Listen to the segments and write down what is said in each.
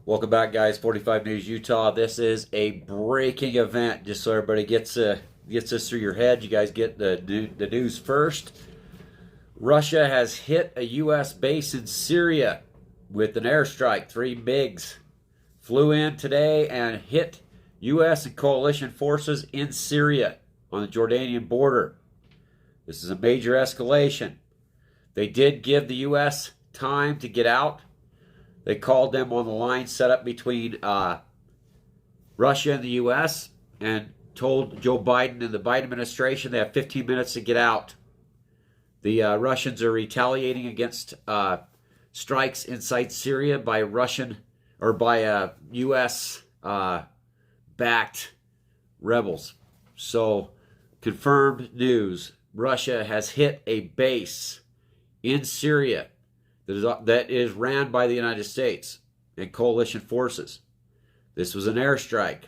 Welcome back, guys. 45 News Utah. This is a breaking event, just so everybody gets this through your head. You guys get the news first. Russia has hit a U.S. base in Syria with an airstrike. 3 MiGs flew in today and hit U.S. and coalition forces in Syria on the Jordanian border. This is a major escalation. They did give the U.S. time to get out. They called them on the line set up between Russia and the U.S. and told Joe Biden and the Biden administration they have 15 minutes to get out. The Russians are retaliating against strikes inside Syria by Russian or by U.S. backed rebels. So, confirmed news: Russia has hit a base in Syria that is ran by the United States and coalition forces. This was an airstrike.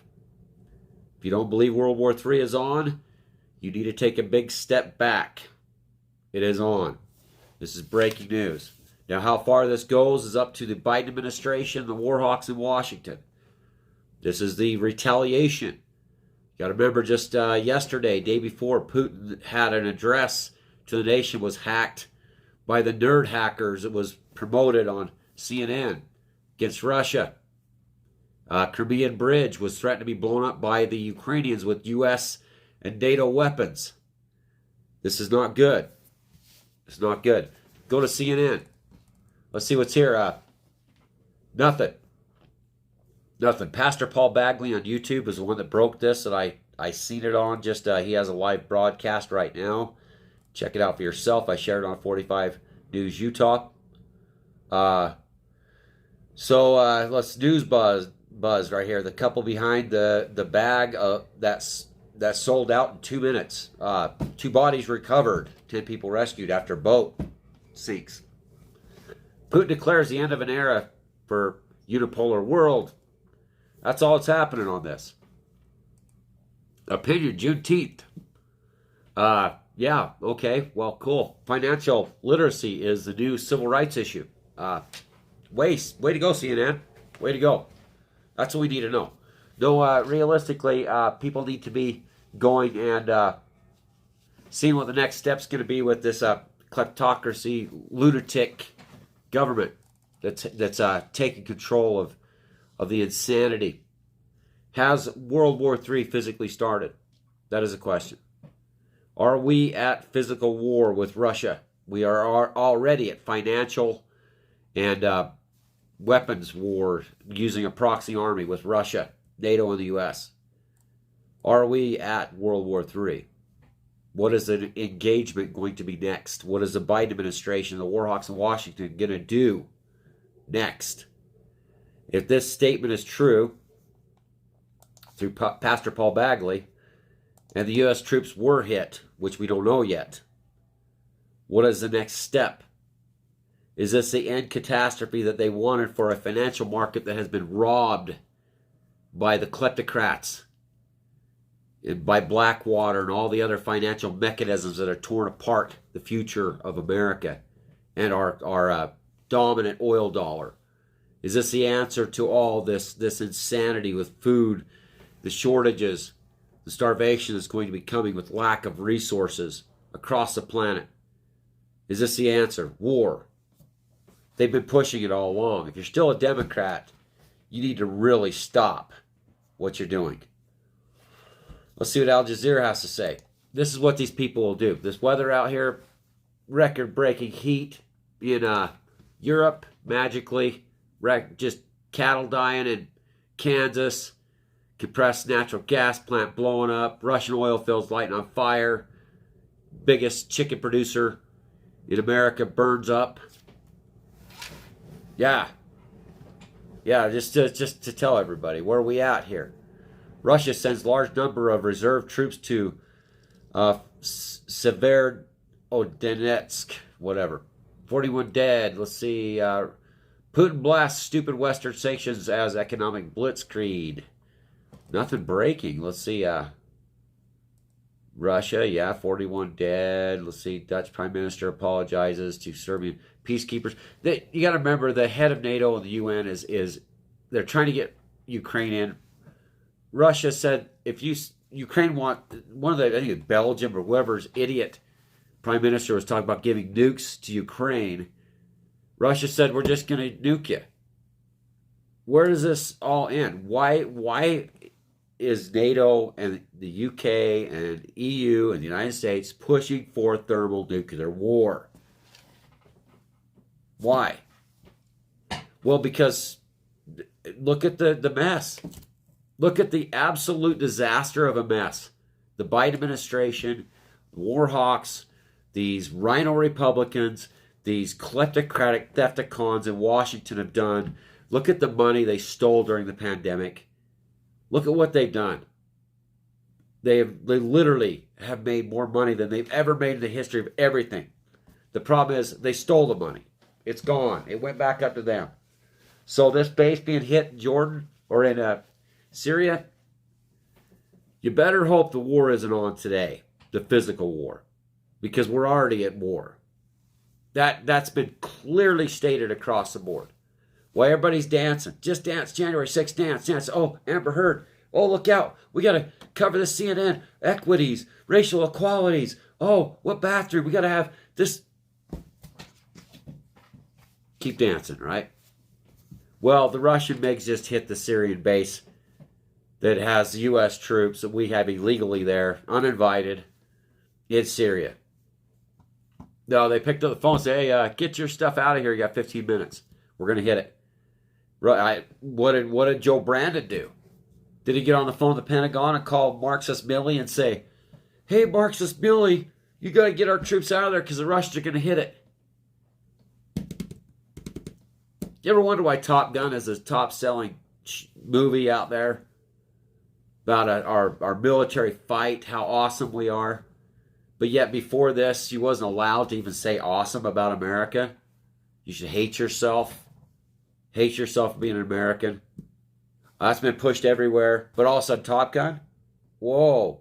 If you don't believe World War III is on, you need to take a big step back. It is on. This is breaking news. Now, how far this goes is up to the Biden administration, the warhawks in Washington. This is the retaliation. You got to remember, just yesterday, day before, Putin had an address to the nation was hacked by the nerd hackers. It was promoted on CNN against Russia. Crimean Bridge was threatened to be blown up by the Ukrainians with U.S. and NATO weapons. This is not good. It's not good. Go to CNN. Let's see what's here. Nothing. Pastor Paul Bagley on YouTube is the one that broke this that I seen it on. Just he has a live broadcast right now. Check it out for yourself. I shared it on 45 News Utah. Let's news buzz right here. The couple behind the bag that sold out in 2 minutes. 2 bodies recovered. 10 people rescued after boat sinks. Putin declares the end of an era for unipolar world. That's all that's happening on this. Opinion, Juneteenth. Yeah, okay, well, cool. Financial literacy is the new civil rights issue. Way to go, CNN. Way to go. That's what we need to know. No, realistically, people need to be going and seeing what the next step's going to be with this kleptocracy, lunatic government that's taking control of the insanity. Has World War III physically started? That is a question. Are we at physical war with Russia? We are already at financial and weapons war using a proxy army with Russia, NATO, and the U.S. Are we at World War III? What is the engagement going to be next? What is the Biden administration, the warhawks in Washington, going to do next? If this statement is true, through Pastor Paul Bagley, and the U.S. troops were hit, which we don't know yet, what is the next step? Is this the end catastrophe that they wanted for a financial market that has been robbed by the kleptocrats and by Blackwater and all the other financial mechanisms that are torn apart the future of America and our dominant oil dollar? Is this the answer to all this insanity with food, the shortages, the starvation that's going to be coming with lack of resources across the planet? Is this the answer? War. They've been pushing it all along. If you're still a Democrat, you need to really stop what you're doing. Let's see what Al Jazeera has to say. This is what these people will do. This weather out here, record-breaking heat in Europe, magically, just cattle dying in Kansas, compressed natural gas plant blowing up, Russian oil fields lighting on fire, biggest chicken producer in America burns up. Yeah, just to tell everybody, where are we at here? Russia sends large number of reserve troops to Severodonetsk, whatever. 41 dead. Let's see. Putin blasts stupid Western sanctions as economic blitzkrieg. Nothing breaking. Let's see. Russia, 41 dead. Let's see. Dutch Prime Minister apologizes to Serbian peacekeepers. You got to remember, the head of NATO and the UN is they're trying to get Ukraine in. Russia said if Ukraine want one of the, I think it's Belgium or whoever's idiot prime minister was talking about giving nukes to Ukraine. Russia said we're just going to nuke you. Where does this all end? Why is NATO and the UK and EU and the United States pushing for thermal nuclear war? Why? Well, because look at the mess. Look at the absolute disaster of a mess. The Biden administration, war hawks, these rhino Republicans, these kleptocratic thefticons in Washington have done. Look at the money they stole during the pandemic. Look at what they've done. They literally have made more money than they've ever made in the history of everything. The problem is they stole the money. It's gone. It went back up to them. So this base being hit in Jordan or in Syria, you better hope the war isn't on today, the physical war, because we're already at war. That's been clearly stated across the board. Why everybody's dancing. Just dance. January 6th dance. Dance. Oh, Amber Heard. Oh, look out. We got to cover the CNN. Equities. Racial equalities. Oh, what bathroom? We got to have this. Keep dancing, right? Well, the Russian MiGs just hit the Syrian base that has U.S. troops that we have illegally there, uninvited, in Syria. No, they picked up the phone and said, hey, get your stuff out of here. You got 15 minutes. We're going to hit it. What did Joe Brandon do? Did he get on the phone with the Pentagon and call Marxist Milley and say, hey, Marxist Milley, you got to get our troops out of there because the Russians are going to hit it? You ever wonder why Top Gun is the top-selling movie out there? About our military fight, how awesome we are. But yet before this, you wasn't allowed to even say awesome about America. You should hate yourself. Hate yourself for being an American. That's been pushed everywhere. But all of a sudden, Top Gun? Whoa.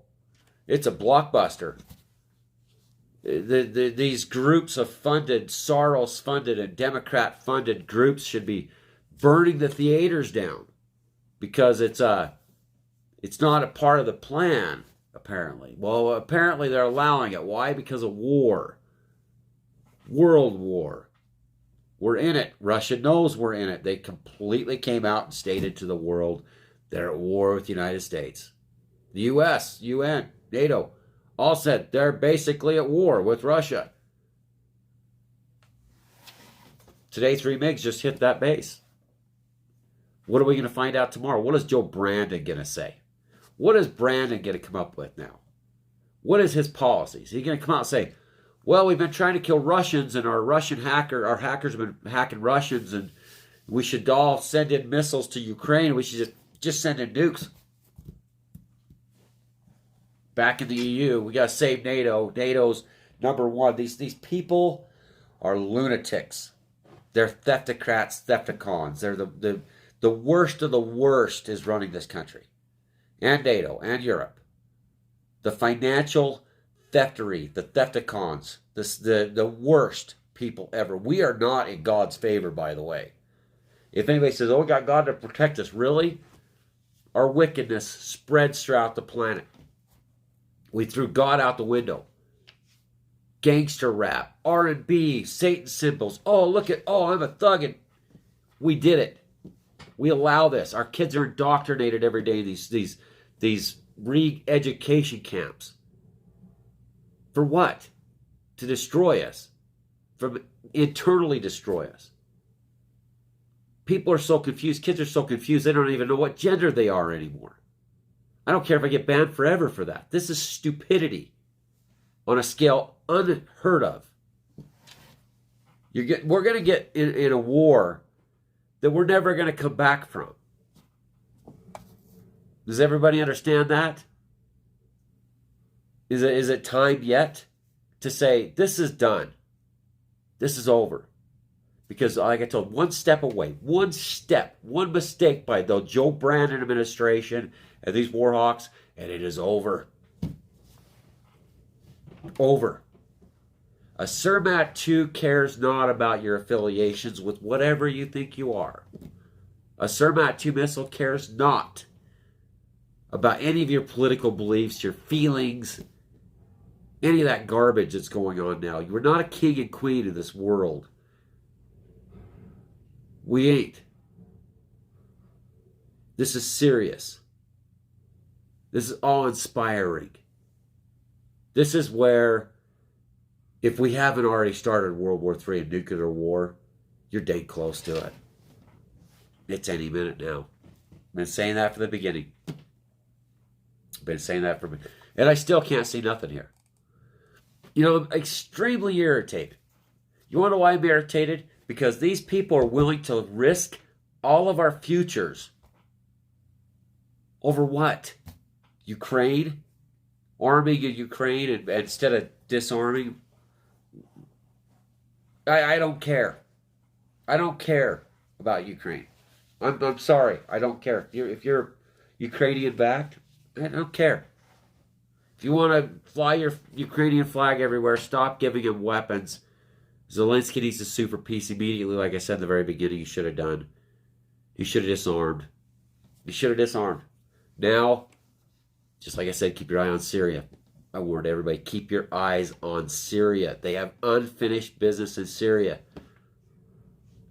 It's a blockbuster. These groups of funded, Soros-funded and Democrat-funded groups should be burning the theaters down. Because it's not a part of the plan, apparently. Well, apparently they're allowing it. Why? Because of war. World war. We're in it. Russia knows we're in it. They completely came out and stated to the world they're at war with the United States. The U.S., UN, NATO, all said they're basically at war with Russia. Today, 3 MiGs just hit that base. What are we going to find out tomorrow? What is Joe Brandon going to say? What is Brandon going to come up with now? What is his policies? Is he going to come out and say, well, we've been trying to kill Russians and our hackers have been hacking Russians and we should all send in missiles to Ukraine. We should just send in nukes. Back in the EU, we got to save NATO. NATO's number one. These people are lunatics. They're thefticrats, thefticons. They're the worst of the worst is running this country. And NATO and Europe. The financial theftery, the thefticons, the worst people ever. We are not in God's favor, by the way. If anybody says, oh, we got God to protect us, really? Our wickedness spreads throughout the planet. We threw God out the window. Gangster rap, R&B, Satan symbols. Oh, look at, oh, I'm a thug. And we did it. We allow this. Our kids are indoctrinated every day in these re-education camps. For what? To destroy us. From internally destroy us. People are so confused. Kids are so confused. They don't even know what gender they are anymore. I don't care if I get banned forever for that. This is stupidity on a scale unheard of. We're going to get in a war that we're never going to come back from. Does everybody understand that? Is it time yet to say, this is done? This is over. Because like I told, one step away, one mistake by the Joe Brandon administration and these war hawks, and it is over. Over. A Surmat 2 cares not about your affiliations with whatever you think you are. A Surmat 2 missile cares not about any of your political beliefs, your feelings, any of that garbage that's going on now. You are not a king and queen of this world. We ain't. This is serious. This is awe-inspiring. This is where, if we haven't already started World War III and nuclear war, you're dang close to it. It's any minute now. I've been saying that from the beginning. I've been saying that from... And I still can't see nothing here. You know, I'm extremely irritated. You want to know why I'm irritated? Because these people are willing to risk all of our futures. Over what? Ukraine? Arming in Ukraine and instead of disarming? I don't care. I don't care about Ukraine. I'm sorry. I don't care. If you're Ukrainian backed, I don't care. If you want to fly your Ukrainian flag everywhere, stop giving him weapons. Zelensky needs to sue for peace immediately, like I said in the very beginning he should have done. He should have disarmed. He should have disarmed. Now, just like I said, keep your eye on Syria. I warned everybody, keep your eyes on Syria. They have unfinished business in Syria.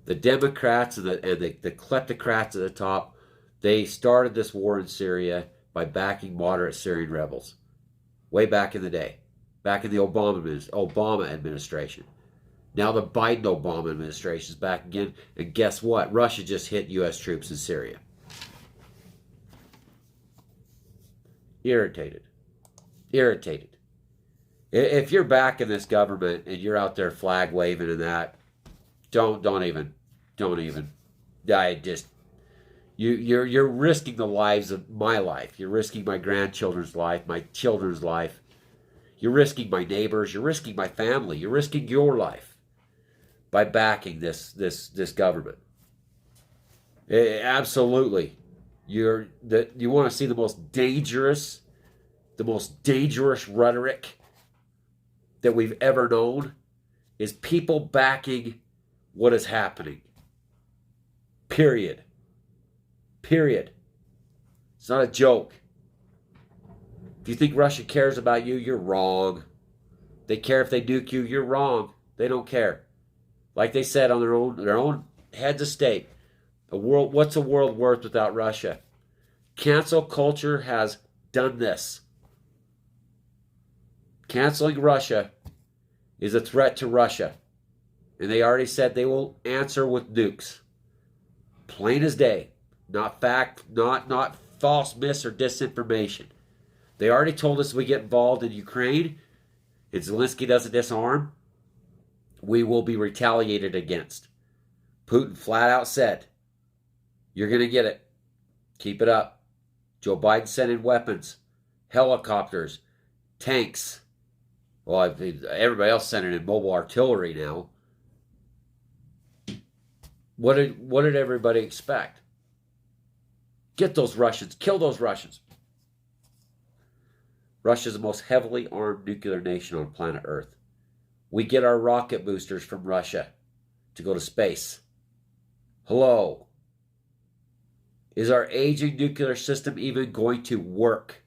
The Democrats and the kleptocrats at the top, they started this war in Syria by backing moderate Syrian rebels. Way back in the day. Back in the Obama administration. Now the Biden-Obama administration is back again. And guess what? Russia just hit U.S. troops in Syria. Irritated. Irritated. If you're back in this government and you're out there flag waving and that, don't even. You're risking the lives of my life. You're risking my grandchildren's life, my children's life. You're risking my neighbors. You're risking my family. You're risking your life by backing this government. Absolutely. You want to see the most dangerous rhetoric that we've ever known is people backing what is happening. Period. It's not a joke. If you think Russia cares about you, you're wrong. They care if they nuke you, you're wrong. They don't care. Like they said on their own heads of state, what's a world worth without Russia? Cancel culture has done this. Canceling Russia is a threat to Russia. And they already said they will answer with nukes. Plain as day. Not fact, not false myths or disinformation. They already told us if we get involved in Ukraine and Zelensky doesn't disarm, we will be retaliated against. Putin flat out said, you're going to get it. Keep it up. Joe Biden sent in weapons, helicopters, tanks. Well, everybody else sent in mobile artillery now. What did everybody expect? Get those Russians. Kill those Russians. Russia is the most heavily armed nuclear nation on planet Earth. We get our rocket boosters from Russia to go to space. Hello. Is our aging nuclear system even going to work?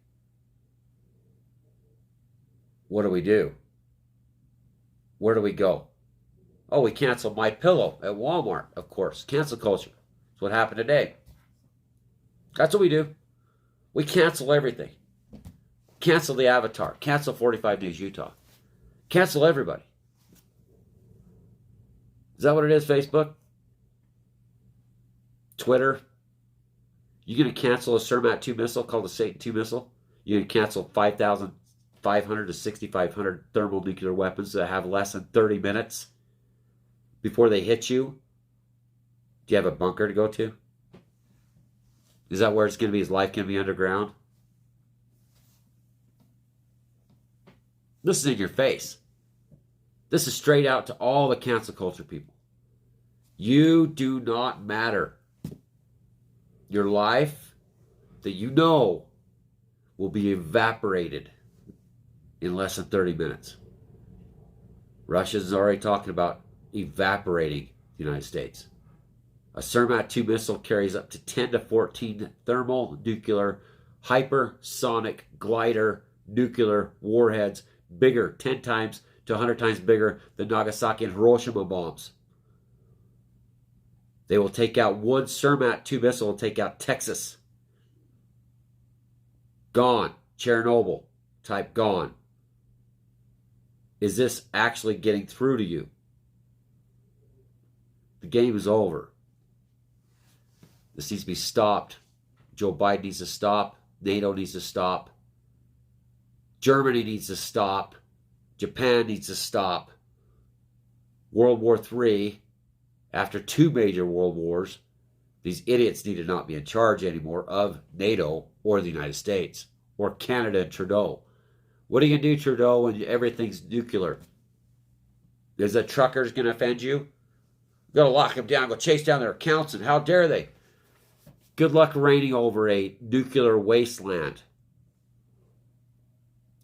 What do? Where do we go? Oh, we cancel My Pillow at Walmart, of course. Cancel culture. That's what happened today. That's what we do. We cancel everything. Cancel the Avatar. Cancel 45 News Utah. Cancel everybody. Is that what it is, Facebook? Twitter? You going to cancel a Surmat 2 missile called the Satan 2 missile? You going to cancel 5,500 to 6,500 thermal nuclear weapons that have less than 30 minutes before they hit you? Do you have a bunker to go to? Is that where it's going to be? Is life going to be underground? This is in your face. This is straight out to all the cancel culture people. You do not matter. Your life that you know will be evaporated in less than 30 minutes. Russia's already talking about evaporating the United States. A Cermat 2 missile carries up to 10 to 14 thermal, nuclear, hypersonic, glider, nuclear warheads, bigger, 10 times to 100 times bigger than Nagasaki and Hiroshima bombs. They will take out one Cermat 2 missile and take out Texas. Gone. Chernobyl type gone. Is this actually getting through to you? The game is over. This needs to be stopped. Joe Biden needs to stop. NATO needs to stop. Germany needs to stop. Japan needs to stop. World War III, after 2 major world wars, these idiots need to not be in charge anymore of NATO or the United States or Canada and Trudeau. What are you going to do, Trudeau, when everything's nuclear? Is the truckers going to offend you? You're going to lock them down, go chase down their accounts, and how dare they? Good luck reigning over a nuclear wasteland.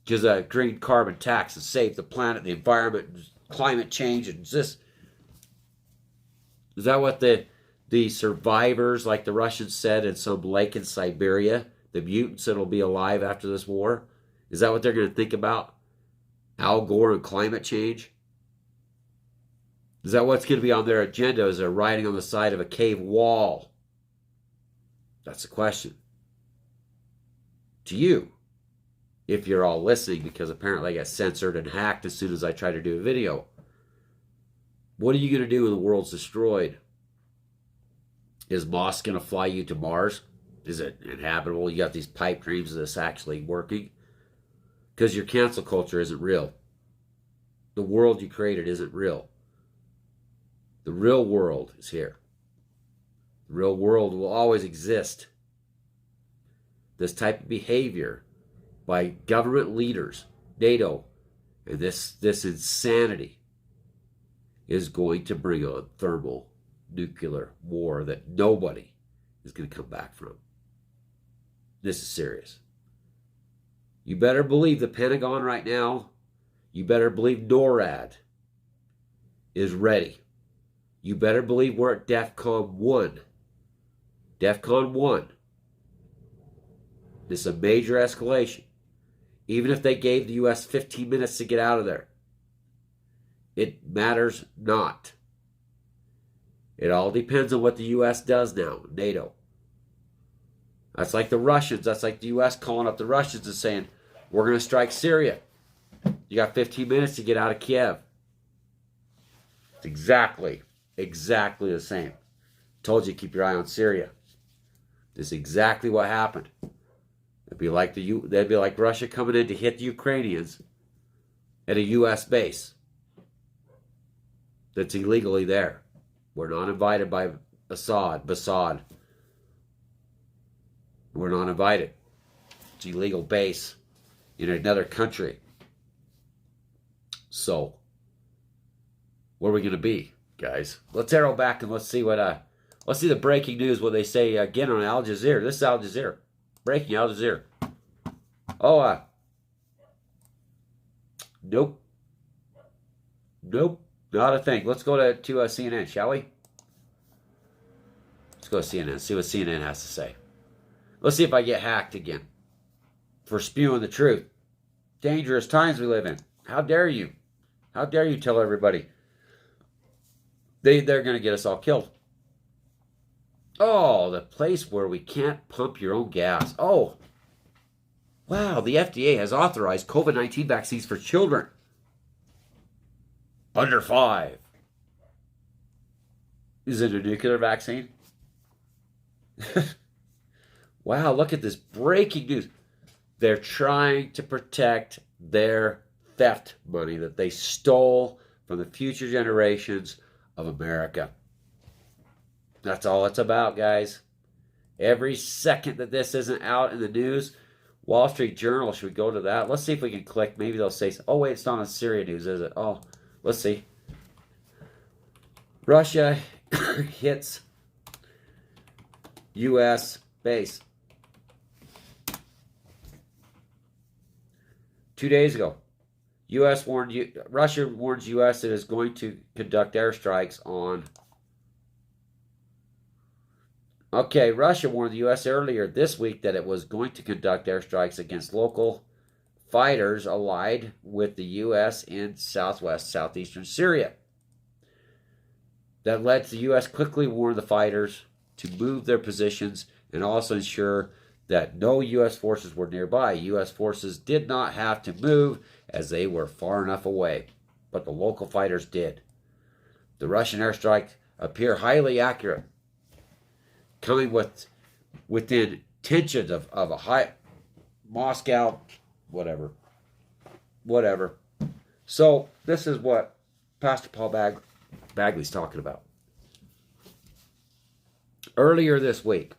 Because a green carbon tax to save the planet, the environment, climate change, and this. Is that what the survivors, like the Russians said, in some lake in Siberia, the mutants that will be alive after this war, is that what they're going to think about? Al Gore and climate change? Is that what's going to be on their agenda as they're riding on the side of a cave wall? That's the question. To you, if you're all listening, because apparently I got censored and hacked as soon as I try to do a video. What are you going to do when the world's destroyed? Is Moss going to fly you to Mars? Is it inhabitable? You got these pipe dreams of this actually working? Because your cancel culture isn't real. The world you created isn't real. The real world is here. The real world will always exist. This type of behavior by government leaders, NATO, and this insanity is going to bring on thermal nuclear war that nobody is going to come back from. This is serious. You better believe the Pentagon right now, you better believe NORAD is ready. You better believe we're at DEFCON 1. DEFCON 1. This is a major escalation. Even if they gave the U.S. 15 minutes to get out of there, it matters not. It all depends on what the U.S. does now, NATO. That's like the Russians. That's like the U.S. calling up the Russians and saying, we're going to strike Syria. You got 15 minutes to get out of Kiev. It's exactly the same. Told you, keep your eye on Syria. This is exactly what happened. It'd be like Russia coming in to hit the Ukrainians at a U.S. base that's illegally there. We're not invited by Assad. We're not invited. It's an illegal base in another country. So, where are we going to be, guys? Let's arrow back and let's see the breaking news, what they say again on Al Jazeera. This is Al Jazeera. Breaking Al Jazeera. Oh, nope. Nope, not a thing. Let's go to CNN, shall we? Let's go to CNN, see what CNN has to say. Let's see if I get hacked again for spewing the truth. Dangerous times we live in. How dare you? How dare you tell everybody? They're going to get us all killed. Oh, the place where we can't pump your own gas. Oh, wow, the FDA has authorized COVID-19 vaccines for children under 5. Is it a nuclear vaccine? Wow, look at this breaking news. They're trying to protect their theft money that they stole from the future generations of America. That's all it's about, guys. Every second that this isn't out in the news, Wall Street Journal, should we go to that? Let's see if we can click. Maybe they'll say, oh, wait, it's not on Syria news, is it? Oh, let's see. Russia hits U.S. base. 2 days ago, Russia warns U.S. it is going to conduct airstrikes on Okay, Russia warned the U.S. earlier this week that it was going to conduct airstrikes against local fighters allied with the U.S. in southeastern Syria. That led to the U.S. quickly warn the fighters to move their positions and also ensure that no U.S. forces were nearby. U.S. forces did not have to move as they were far enough away, but the local fighters did. The Russian airstrike appear highly accurate, coming within tensions of a high Moscow, whatever. So this is what Pastor Paul Bagley's talking about. Earlier this week,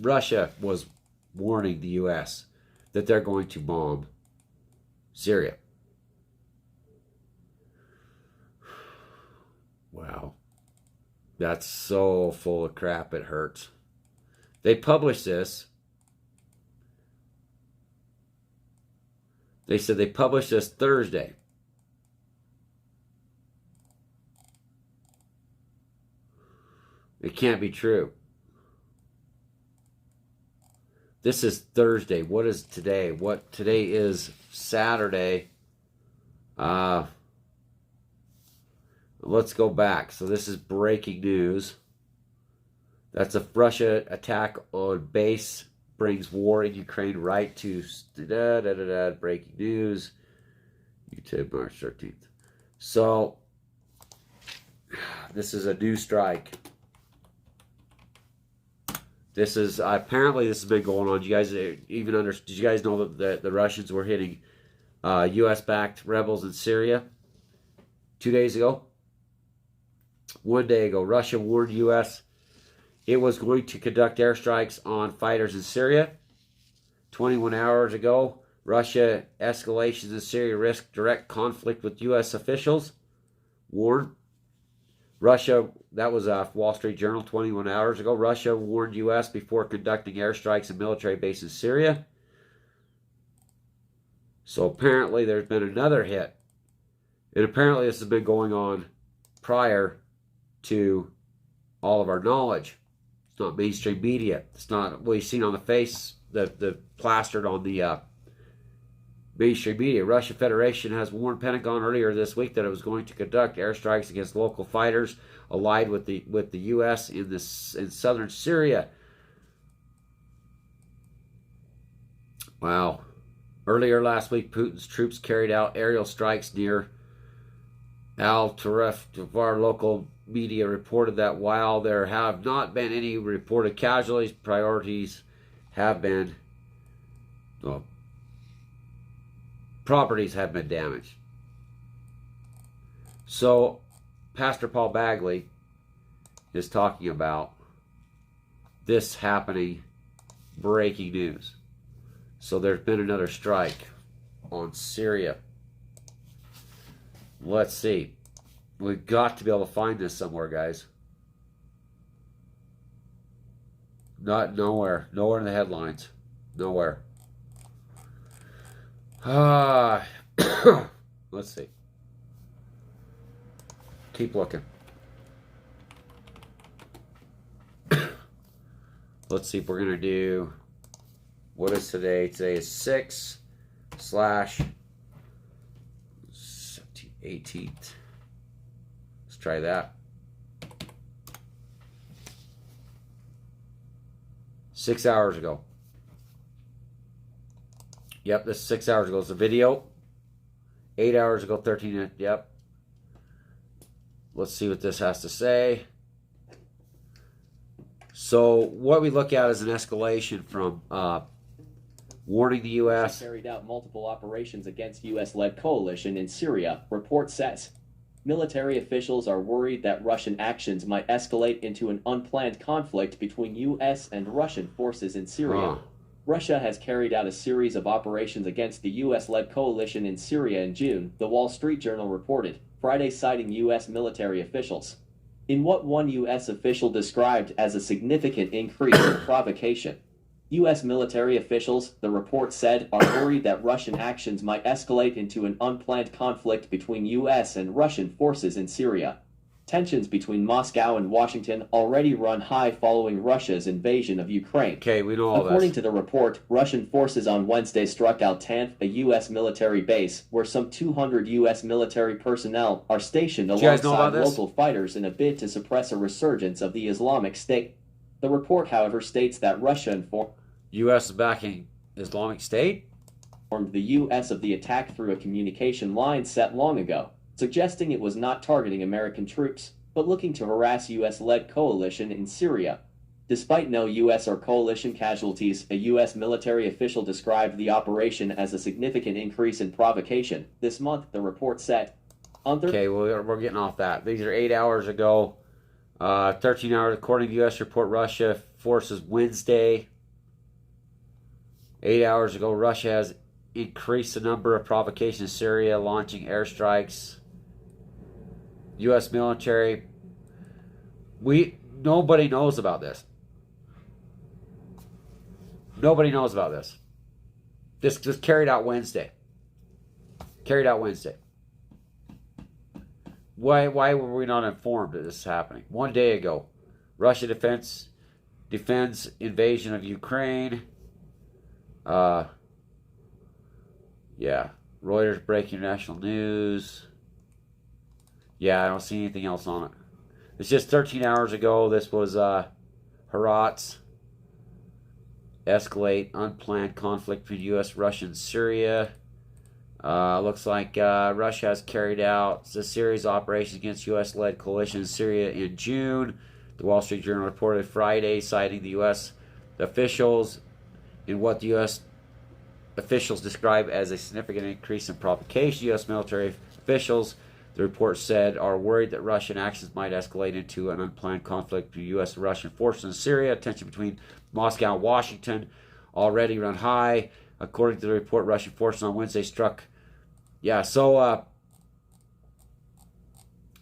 Russia was warning the U.S. that they're going to bomb Syria. Wow. That's so full of crap, it hurts. They published this. They said they published this Thursday. It can't be true. This is Thursday. What is today? Today is Saturday. Let's go back. So this is breaking news. That's a Russia attack on base brings war in Ukraine right to breaking news. YouTube, March 13th. So this is a new strike. This is apparently this has been going on. Did you guys did you guys know that the Russians were hitting U.S.-backed rebels in Syria 2 days ago? 1 day ago, Russia warned U.S. it was going to conduct airstrikes on fighters in Syria. 21 hours ago, Russia escalations in Syria risk direct conflict with U.S. officials. Warned. Russia, that was Wall Street Journal 21 hours ago. Russia warned U.S. before conducting airstrikes in military bases in Syria. So apparently there's been another hit. And apparently this has been going on prior to all of our knowledge. It's not mainstream media. It's not what you've seen on the face, the plastered on the mainstream media. Russian Federation has warned Pentagon earlier this week that it was going to conduct airstrikes against local fighters allied with the U.S. in southern Syria. Wow. Earlier last week, Putin's troops carried out aerial strikes near Al-Taref. Our local media reported that while there have not been any reported casualties, properties have been damaged. So, Pastor Paul Bagley is talking about this happening, breaking news. So there's been another strike on Syria. Let's see. We've got to be able to find this somewhere, guys. Nowhere in the headlines. Nowhere. Let's see. Keep looking. Let's see if we're going to do... What is today? Today is 6/18th. Let's try that. 6 hours ago. Yep, this is 6 hours ago. It's a video. 8 hours ago, 13 minutes. Yep. Let's see what this has to say. So what we look at is an escalation from warning the U.S. carried out multiple operations against U.S.-led coalition in Syria, report says. Military officials are worried that Russian actions might escalate into an unplanned conflict between U.S. and Russian forces in Syria. Russia has carried out a series of operations against the U.S.-led coalition in Syria in June, the Wall Street Journal reported, Friday, citing U.S. military officials. In what one U.S. official described as a significant increase in provocation. U.S. military officials, the report said, are worried that Russian actions might escalate into an unplanned conflict between U.S. and Russian forces in Syria. Tensions between Moscow and Washington already run high following Russia's invasion of Ukraine. Okay, we know all According this. to the report, Russian forces on Wednesday struck out Tanf, a U.S. military base, where some 200 U.S. military personnel are stationed Do you guys know alongside about this? local fighters in a bid to suppress a resurgence of the Islamic State. The report, however, states that Russia informed U.S. is backing Islamic State? the U.S. of the attack through a communication line set long ago, suggesting it was not targeting American troops, but looking to harass U.S.-led coalition in Syria. Despite no U.S. or coalition casualties, a U.S. military official described the operation as a significant increase in provocation. This month, the report said. Okay, well, we're getting off that. These are 8 hours ago. 13 hours, according to U.S. report, Russia forces Wednesday. 8 hours ago, Russia has increased the number of provocations in Syria, launching airstrikes. U.S. military. Nobody knows about this. Nobody knows about this. This was carried out Wednesday. Carried out Wednesday. Why were we not informed that this is happening? 1 day ago, Russia defends invasion of Ukraine. Yeah, Reuters breaking national news. Yeah, I don't see anything else on it. It's just 13 hours ago. This was Heratz. Escalate unplanned conflict between U.S., Russia, and Syria. Looks like Russia has carried out a series of operations against U.S.-led coalition in Syria in June. The Wall Street Journal reported Friday, citing the U.S. officials in what the U.S. officials describe as a significant increase in provocation. U.S. military officials, the report said, are worried that Russian actions might escalate into an unplanned conflict between U.S. and Russian forces in Syria. Tension between Moscow and Washington already run high. According to the report, Russian forces on Wednesday struck. Yeah, so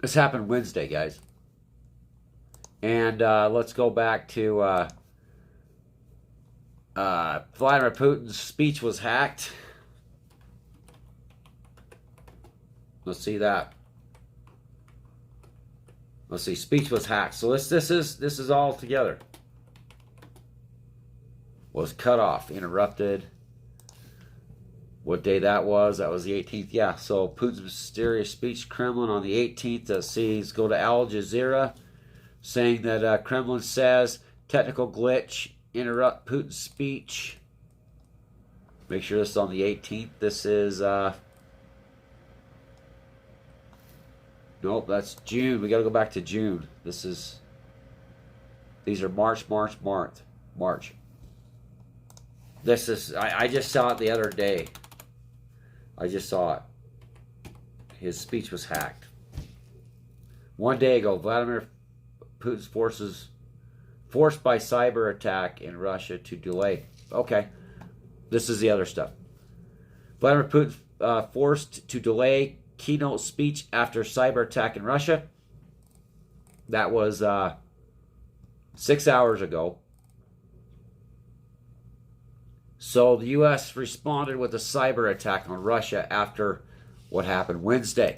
this happened Wednesday, guys. And let's go back to Vladimir Putin's speech was hacked. Let's see that. Let's see, speech was hacked. So this is all together. Was cut off, interrupted. What day that was? That was the 18th. Yeah, so Putin's mysterious speech, Kremlin, on the 18th. Sees go to Al Jazeera, saying that Kremlin says technical glitch, interrupt Putin's speech. Make sure this is on the 18th. This is nope, that's June. We got to go back to June. These are March. This is I just saw it the other day. I just saw it. His speech was hacked. 1 day ago, Vladimir Putin's forces forced by cyber attack in Russia to delay. Okay, this is the other stuff. Vladimir Putin forced to delay keynote speech after cyber attack in Russia. That was 6 hours ago. So the U.S. responded with a cyber attack on Russia after what happened Wednesday.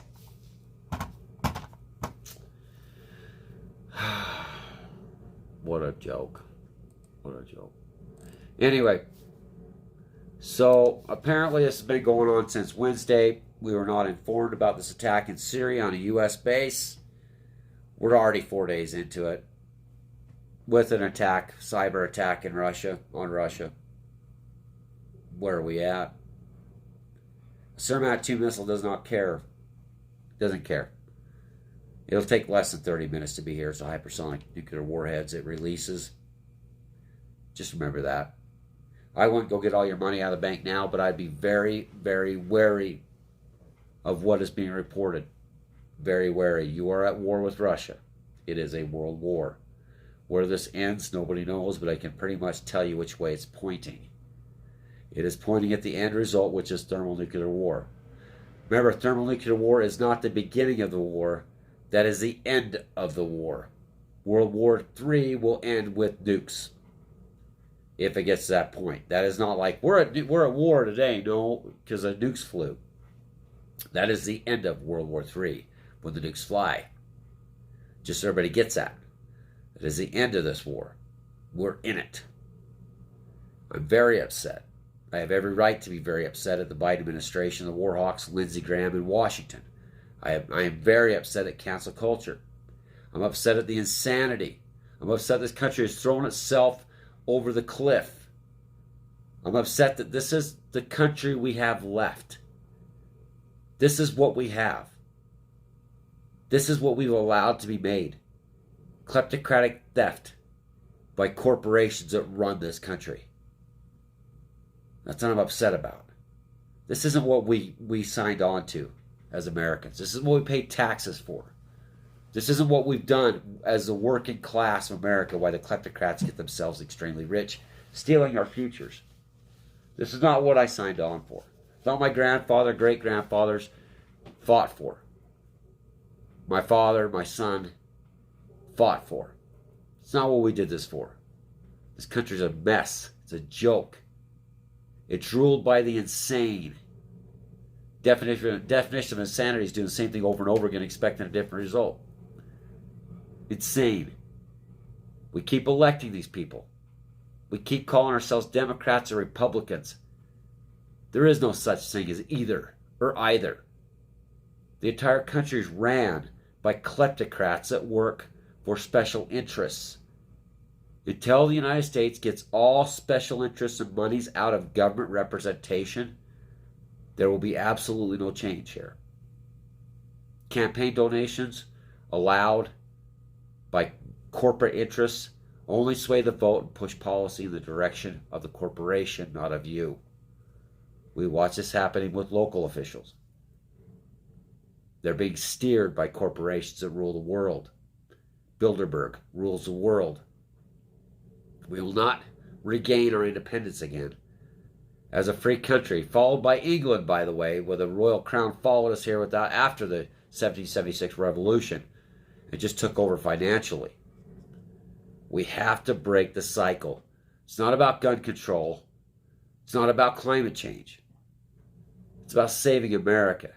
What a joke. What a joke. Anyway, so apparently this has been going on since Wednesday. We were not informed about this attack in Syria on a U.S. base. We're already 4 days into it with an attack, cyber attack in Russia, on Russia. Where are we at? Cermat 2 missile does not care. Doesn't care. It'll take less than 30 minutes to be here. It's a hypersonic nuclear warheads it releases. Just remember that. I wouldn't go get all your money out of the bank now, but I'd be very, very wary of what is being reported. Very wary. You are at war with Russia. It is a world war. Where this ends, nobody knows, but I can pretty much tell you which way it's pointing. It is pointing at the end result, which is thermonuclear war. Remember, thermonuclear war is not the beginning of the war. That is the end of the war. World War III will end with nukes. If it gets to that point. That is not like, we're at war today. No, because the nukes flew. That is the end of World War III, when the nukes fly. Just so everybody gets that. It is the end of this war. We're in it. I'm very upset. I have every right to be very upset at the Biden administration, the war hawks, Lindsey Graham in Washington. I am very upset at cancel culture. I'm upset at the insanity. I'm upset this country has thrown itself over the cliff. I'm upset that this is the country we have left. This is what we have. This is what we've allowed to be made. Kleptocratic theft by corporations that run this country. That's what I'm upset about. This isn't what we signed on to as Americans. This isn't what we pay taxes for. This isn't what we've done as the working class of America, why the kleptocrats get themselves extremely rich, stealing our futures. This is not what I signed on for. It's not my grandfather, great-grandfathers fought for. My father, my son fought for. It's not what we did this for. This country's a mess. It's a joke. It's ruled by the insane. Definition of insanity is doing the same thing over and over again, expecting a different result. Insane. We keep electing these people. We keep calling ourselves Democrats or Republicans. There is no such thing as either or either. The entire country is ran by kleptocrats that work for special interests. Until the United States gets all special interests and monies out of government representation, there will be absolutely no change here. Campaign donations allowed by corporate interests only sway the vote and push policy in the direction of the corporation, not of you. We watch this happening with local officials. They're being steered by corporations that rule the world. Bilderberg rules the world. We will not regain our independence again as a free country, followed by England, by the way, where the royal crown followed us here after the 1776 revolution. It just took over financially. We have to break the cycle. It's not about gun control. It's not about climate change. It's about saving America.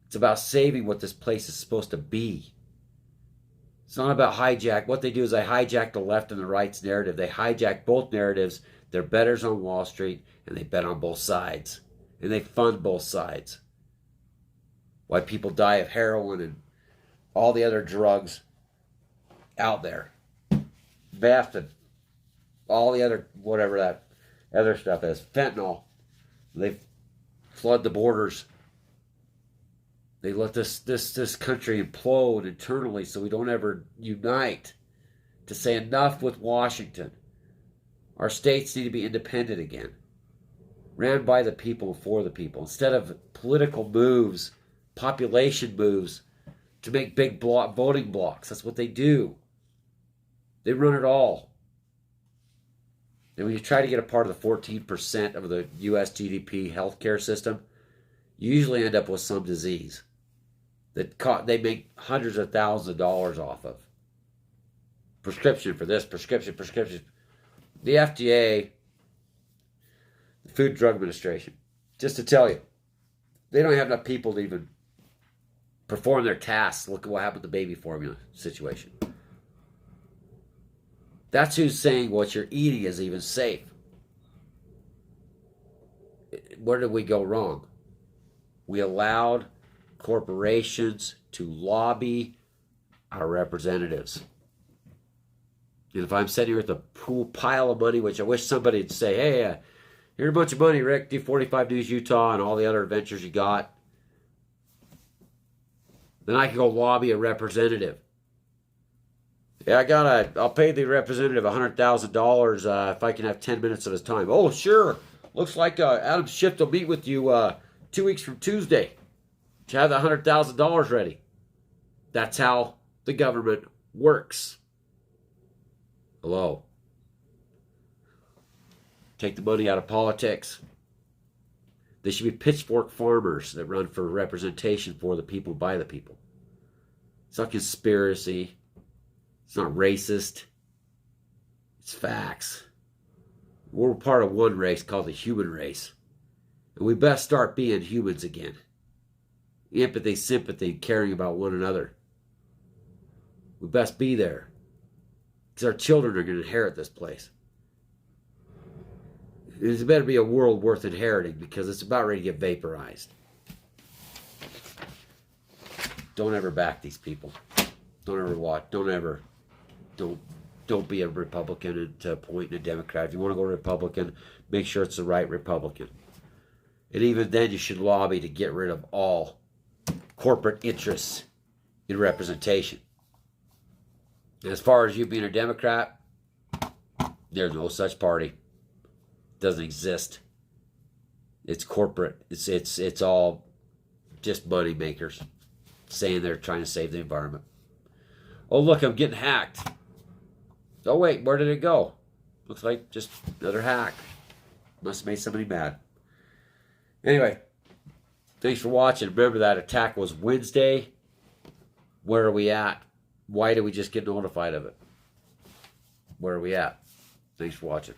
It's about saving what this place is supposed to be. It's not about hijack. What they do is they hijack the left and the right's narrative. They hijack both narratives. They're bettors on Wall Street, and they bet on both sides. And they fund both sides. Why people die of heroin and all the other drugs out there. Meth and all the other, whatever that other stuff is. Fentanyl. They flood the borders. They let this country implode internally so we don't ever unite to say enough with Washington. Our states need to be independent again. Ran by the people and for the people. Instead of political moves, population moves to make big voting blocks. That's what they do. They run it all. And when you try to get a part of the 14% of the U.S. GDP healthcare system, you usually end up with some disease that they make hundreds of thousands of dollars off of. Prescription for this, prescription. The FDA, the Food and Drug Administration, just to tell you, they don't have enough people to even perform their tasks. Look at what happened with the baby formula situation. That's who's saying what you're eating is even safe. Where did we go wrong? We allowed corporations to lobby our representatives. And if I'm sitting here with a pile of money, which I wish somebody would say, hey, here's a bunch of money, Rick, do 45 News Utah and all the other adventures you got. Then I can go lobby a representative. Yeah, I'll pay the representative $100,000 if I can have 10 minutes of his time. Oh, sure. Looks like Adam Schiff will meet with you 2 weeks from Tuesday to have the $100,000 ready. That's how the government works. Hello. Take the money out of politics. They should be pitchfork farmers that run for representation for the people, by the people. It's not conspiracy. It's not racist. It's facts. We're part of one race called the human race. And we best start being humans again. Empathy, sympathy, caring about one another. We best be there. Because our children are going to inherit this place. It better be a world worth inheriting because it's about ready to get vaporized. Don't ever back these people. Don't ever watch. Don't be a Republican to appoint a Democrat. If you want to go Republican, make sure it's the right Republican. And even then, you should lobby to get rid of all corporate interests in representation. As far as you being a Democrat, there's no such party. It doesn't exist. It's corporate. It's all just money makers saying they're trying to save the environment. Oh, look, I'm getting hacked. Oh, wait, where did it go? Looks like just another hack. Must have made somebody mad. Anyway, thanks for watching. Remember that attack was Wednesday. Where are we at? Why did we just get notified of it? Where are we at? Thanks for watching.